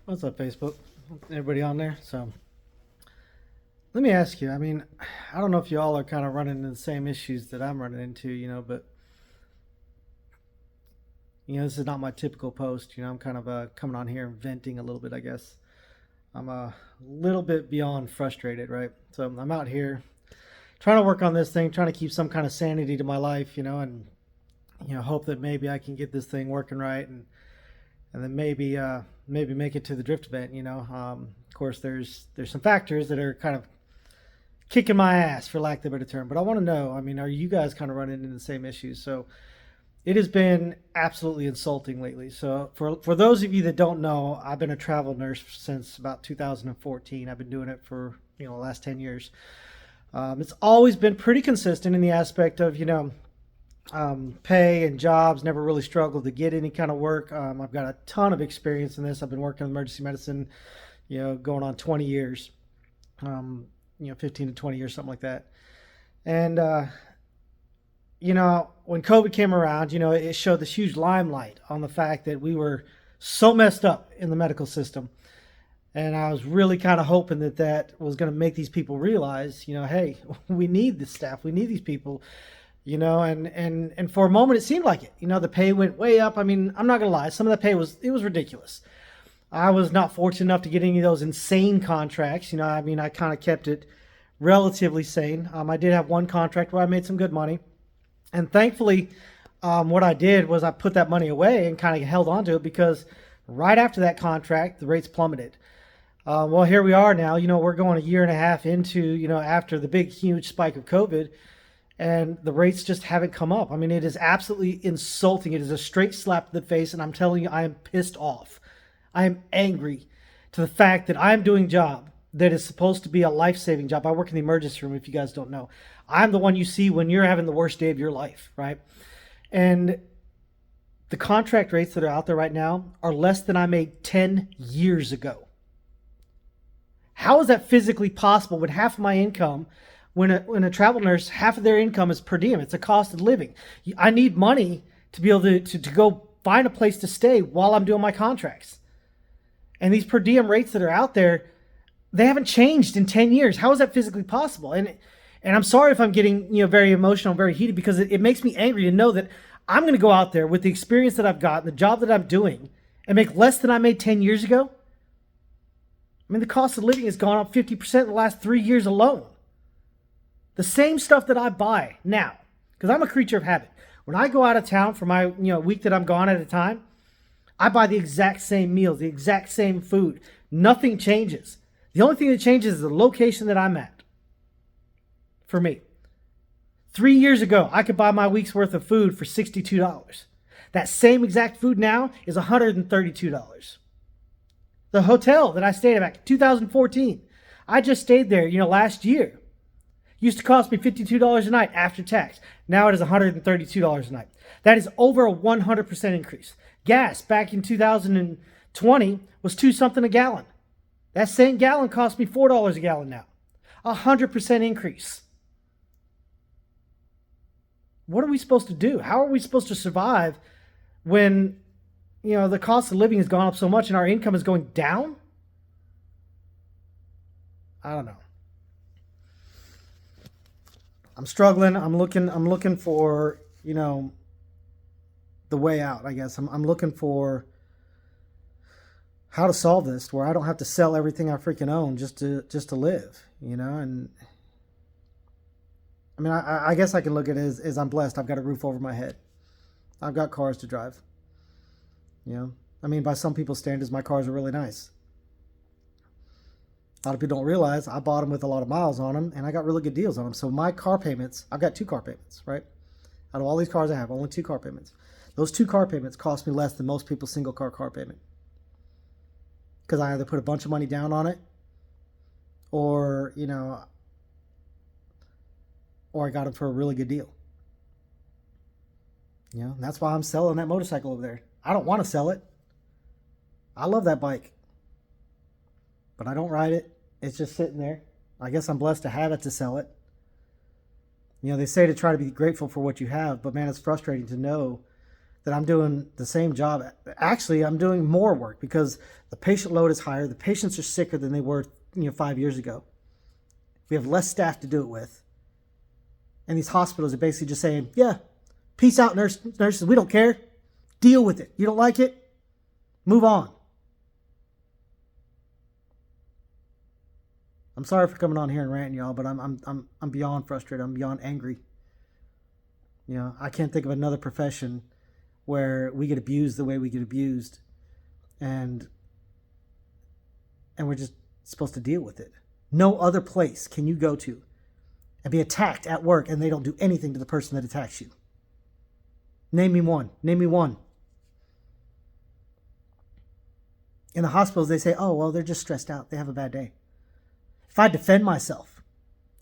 What's up, Facebook? Everybody on there? So, let me ask you. I don't know if you all are kind of running into the same issues that I'm running into, but this is not my typical post. I'm kind of coming on here and venting a little bit, I guess. I'm a little bit beyond frustrated, right? So, I'm out here trying to work on this thing, trying to keep some kind of sanity to my life, and hope that maybe I can get this thing working right, and then maybe make it to the drift event. Of course, there's some factors that are kind of kicking my ass, for lack of a better term. But I want to know, are you guys kind of running into the same issues? So it has been absolutely insulting lately. So for those of you that don't know, I've been a travel nurse since about 2014. I've been doing it for the last 10 years. It's always been pretty consistent in the aspect of pay and jobs. Never really struggled to get any kind of work. I've got a ton of experience in this. I've been working in emergency medicine, going on 20 years. 15 to 20 years, something like that. And, when COVID came around, it showed this huge limelight on the fact that we were so messed up in the medical system. And I was really kind of hoping that that was going to make these people realize, hey, we need this staff. We need these people, and for a moment it seemed like it. The pay went way up. I'm not going to lie. Some of the pay was ridiculous. I was not fortunate enough to get any of those insane contracts. I kind of kept it relatively sane. I did have one contract where I made some good money. And thankfully, what I did was I put that money away and kind of held on to it, because right after that contract, the rates plummeted. Well, here we are now. We're going a year and a half into, after the big, huge spike of COVID, and the rates just haven't come up. It is absolutely insulting. It is a straight slap to the face, and I'm telling you, I am pissed off. I am angry to the fact that I'm doing a job that is supposed to be a life-saving job. I work in the emergency room, if you guys don't know. I'm the one you see when you're having the worst day of your life, right? And the contract rates that are out there right now are less than I made 10 years ago. How is that physically possible when half of my income, when a travel nurse, half of their income is per diem? It's a cost of living. I need money to be able to go find a place to stay while I'm doing my contracts. And these per diem rates that are out there, they haven't changed in 10 years. How is that physically possible? And I'm sorry if I'm getting very emotional, very heated, because it makes me angry to know that I'm going to go out there with the experience that I've got, the job that I'm doing, and make less than I made 10 years ago. The cost of living has gone up 50% in the last 3 years alone. The same stuff that I buy now, because I'm a creature of habit. When I go out of town for my week that I'm gone at a time, I buy the exact same meals, the exact same food. Nothing changes. The only thing that changes is the location that I'm at. For me. 3 years ago, I could buy my week's worth of food for $62. That same exact food now is $132. The hotel that I stayed at back in 2014, I just stayed there, last year. Used to cost me $52 a night after tax. Now it is $132 a night. That is over a 100% increase. Gas back in 2020 was 2 something a gallon. That same gallon cost me $4 a gallon now. 100% increase. What are we supposed to do? How are we supposed to survive when, the cost of living has gone up so much and our income is going down? I don't know. I'm struggling. I'm looking for, the way out, I guess. I'm looking for how to solve this where I don't have to sell everything I freaking own just to live, and I guess I can look at it as I'm blessed. I've got a roof over my head. I've got cars to drive. By some people's standards, my cars are really nice. A lot of people don't realize I bought them with a lot of miles on them, and I got really good deals on them. So my car payments, I've got 2 car payments, right? Out of all these cars I have, only 2 car payments. Those 2 car payments cost me less than most people's single car payment. Because I either put a bunch of money down on it, or, or I got them for a really good deal. And that's why I'm selling that motorcycle over there. I don't want to sell it. I love that bike. But I don't ride it. It's just sitting there. I guess I'm blessed to have it to sell it. They say to try to be grateful for what you have, but man, it's frustrating to know that I'm doing the same job. Actually, I'm doing more work because the patient load is higher. The patients are sicker than they were 5 years ago. We have less staff to do it with. And these hospitals are basically just saying, yeah, peace out, nurses. We don't care. Deal with it. You don't like it? Move on. I'm sorry for coming on here and ranting, y'all, but I'm beyond frustrated. I'm beyond angry. I can't think of another profession where we get abused the way we get abused, and we're just supposed to deal with it. No other place can you go to and be attacked at work and they don't do anything to the person that attacks you. Name me one. Name me one. In the hospitals, they say, oh, well, they're just stressed out. They have a bad day. If I defend myself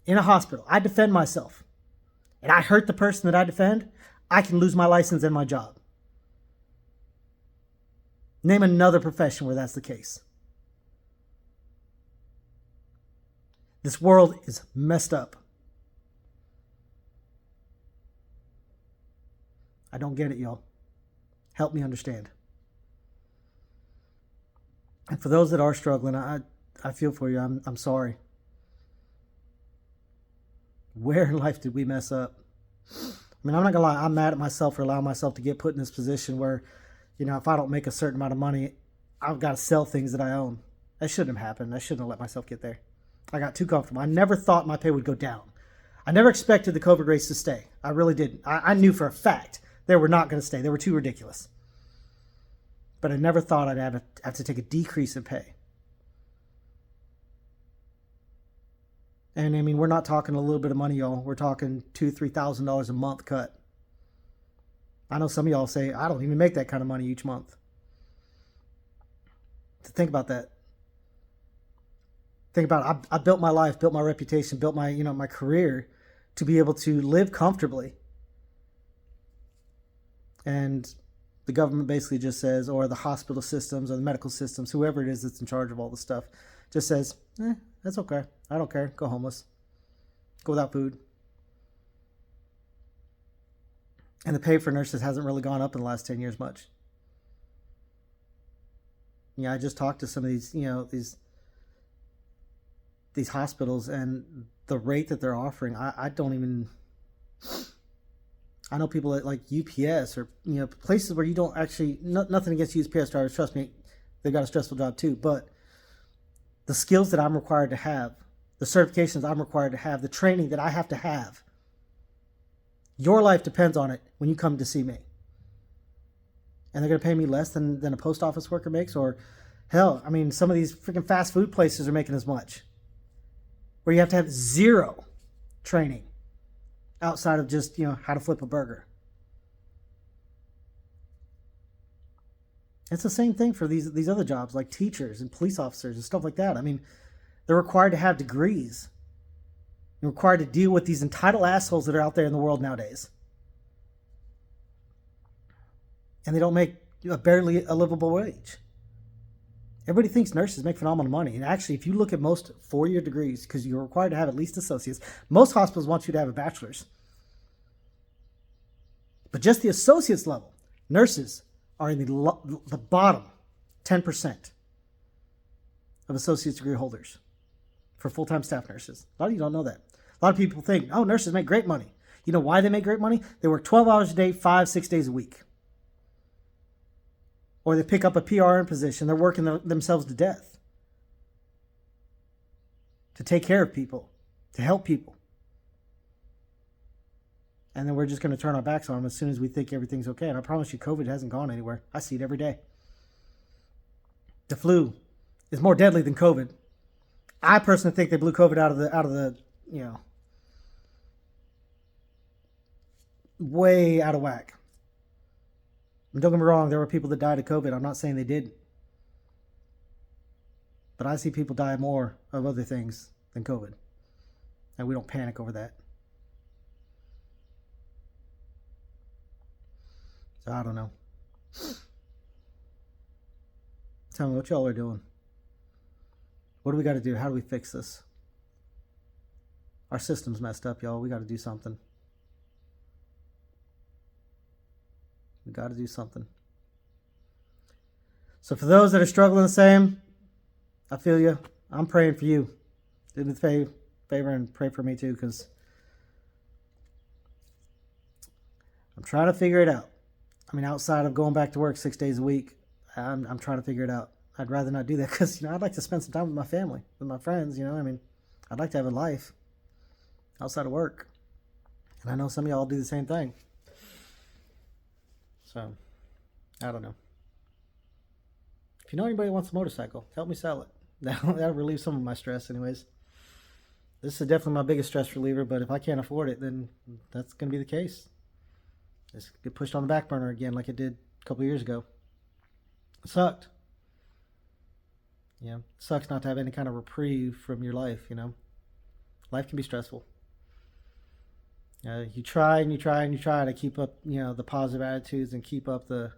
in a hospital, I defend myself, and I hurt the person that I defend, I can lose my license and my job. Name another profession where that's the case. This world is messed up. I don't get it, y'all. Help me understand. And for those that are struggling, I feel for you. I'm sorry. Where in life did we mess up? I mean, I'm not gonna lie. I'm mad at myself for allowing myself to get put in this position where, if I don't make a certain amount of money, I've got to sell things that I own. That shouldn't have happened. I shouldn't have let myself get there. I got too comfortable. I never thought my pay would go down. I never expected the COVID rates to stay. I really didn't. I knew for a fact they were not going to stay. They were too ridiculous. But I never thought I'd have to take a decrease in pay. And I mean, we're not talking a little bit of money, y'all. We're talking $2,000-$3,000 a month cut. I know some of y'all say, I don't even make that kind of money each month. To think about that. Think about it. I built my life, built my reputation, built my, my career to be able to live comfortably. And the government basically just says, or the hospital systems or the medical systems, whoever it is that's in charge of all this stuff, just says, that's okay. I don't care. Go homeless. Go without food. And the pay for nurses hasn't really gone up in the last 10 years much. I just talked to some of these, these hospitals, and the rate that they're offering, I don't even... I know people at like UPS or places where you don't actually... nothing against UPS drivers. Trust me, they've got a stressful job too. But the skills that I'm required to have, the certifications I'm required to have, the training that I have to have, your life depends on it when you come to see me. And they're going to pay me less than a post office worker makes? Or hell, I mean, some of these freaking fast food places are making as much. Where you have to have zero training outside of just, how to flip a burger. It's the same thing for these other jobs like teachers and police officers and stuff like that. I mean, they're required to have degrees. They're required to deal with these entitled assholes that are out there in the world nowadays. And they don't make barely a livable wage. Everybody thinks nurses make phenomenal money. And actually, if you look at most 4-year degrees, because you're required to have at least associates, most hospitals want you to have a bachelor's. But just the associates level, nurses are in the bottom 10% of associate's degree holders for full-time staff nurses. A lot of you don't know that. A lot of people think, oh, nurses make great money. You know why they make great money? They work 12 hours a day, 5-6 days a week. Or they pick up a PRN position. They're working themselves to death to take care of people, to help people. And then we're just going to turn our backs on them as soon as we think everything's okay. And I promise you, COVID hasn't gone anywhere. I see it every day. The flu is more deadly than COVID. I personally think they blew COVID out of the way out of whack. And don't get me wrong, there were people that died of COVID. I'm not saying they didn't. But I see people die more of other things than COVID. And we don't panic over that. So I don't know. Tell me what y'all are doing. What do we got to do? How do we fix this? Our system's messed up, y'all. We got to do something. We got to do something. So for those that are struggling the same, I feel you. I'm praying for you. Do me the favor and pray for me too, because I'm trying to figure it out. I mean, outside of going back to work 6 days a week, I'm trying to figure it out. I'd rather not do that because, I'd like to spend some time with my family, with my friends, I mean, I'd like to have a life outside of work. And I know some of y'all do the same thing. So, I don't know. If you know anybody who wants a motorcycle, help me sell it. That'll relieve some of my stress anyways. This is definitely my biggest stress reliever, but if I can't afford it, then that's going to be the case. It's get pushed on the back burner again like it did a couple of years ago. It sucked. It sucks not to have any kind of reprieve from your life, Life can be stressful. You try and you try and you try to keep up, the positive attitudes and keep up the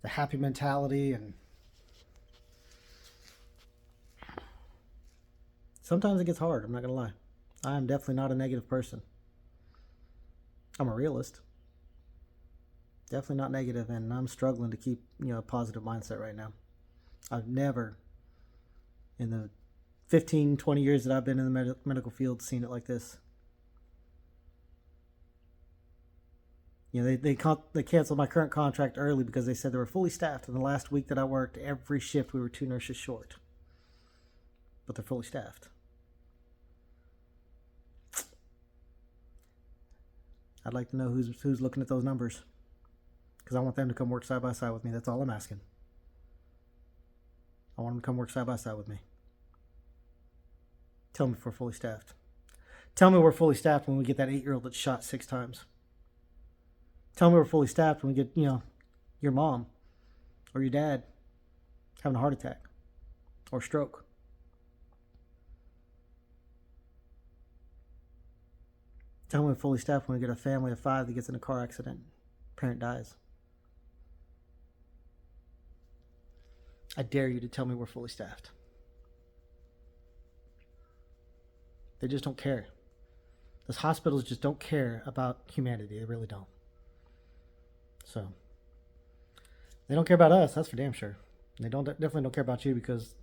happy mentality, and sometimes it gets hard, I'm not going to lie. I am definitely not a negative person. I'm a realist. Definitely not negative, and I'm struggling to keep, a positive mindset right now. I've never, in the 15, 20 years that I've been in the medical field, seen it like this. They canceled my current contract early because they said they were fully staffed. In the last week that I worked, every shift we were 2 nurses short. But they're fully staffed. I'd like to know who's looking at those numbers, because I want them to come work side by side with me. That's all I'm asking. I want them to come work side by side with me. Tell me if we're fully staffed. Tell me we're fully staffed when we get that 8-year-old that's shot 6 times. Tell me we're fully staffed when we get, your mom or your dad having a heart attack or stroke. Tell me we're fully staffed when we get a family of 5 that gets in a car accident, parent dies. I dare you to tell me we're fully staffed. They just don't care. Those hospitals just don't care about humanity. They really don't. So, they don't care about us, that's for damn sure. They definitely don't care about you, because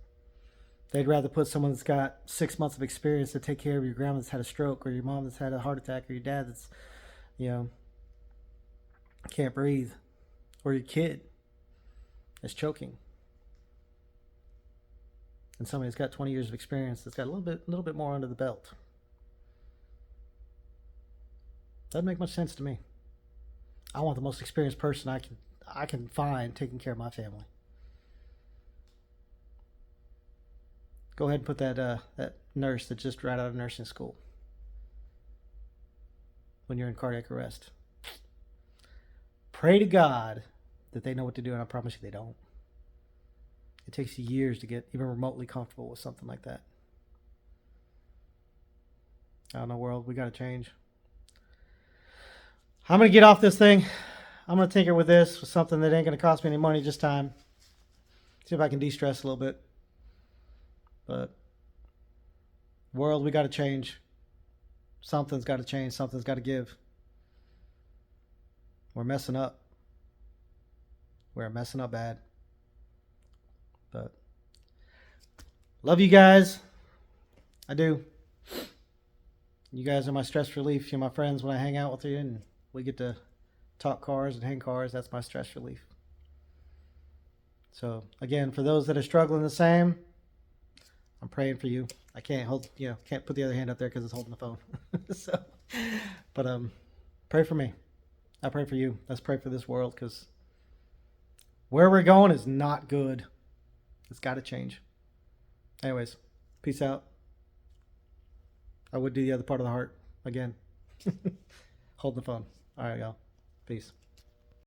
they'd rather put someone that's got 6 months of experience to take care of your grandma that's had a stroke, or your mom that's had a heart attack, or your dad that's, can't breathe, or your kid that's choking. And somebody that's got 20 years of experience that's got a little bit more under the belt. Doesn't make much sense to me. I want the most experienced person I can find taking care of my family. Go ahead and put that nurse that just right out of nursing school when you're in cardiac arrest. Pray to God that they know what to do, and I promise you they don't. It takes you years to get even remotely comfortable with something like that. I don't know, world. We got to change. I'm going to get off this thing. I'm going to tinker with this, with something that ain't going to cost me any money, just time. See if I can de-stress a little bit. But, world, we got to change. Something's got to change. Something's got to give. We're messing up. We're messing up bad. But, love you guys. I do. You guys are my stress relief. You're my friends when I hang out with you, and we get to talk cars and hang cars. That's my stress relief. So, again, for those that are struggling the same, I'm praying for you. I can't can't put the other hand up there because it's holding the phone. But pray for me. I pray for you. Let's pray for this world, because where we're going is not good. It's got to change. Anyways, peace out. I would do the other part of the heart again. Hold the phone. All right, y'all. Peace.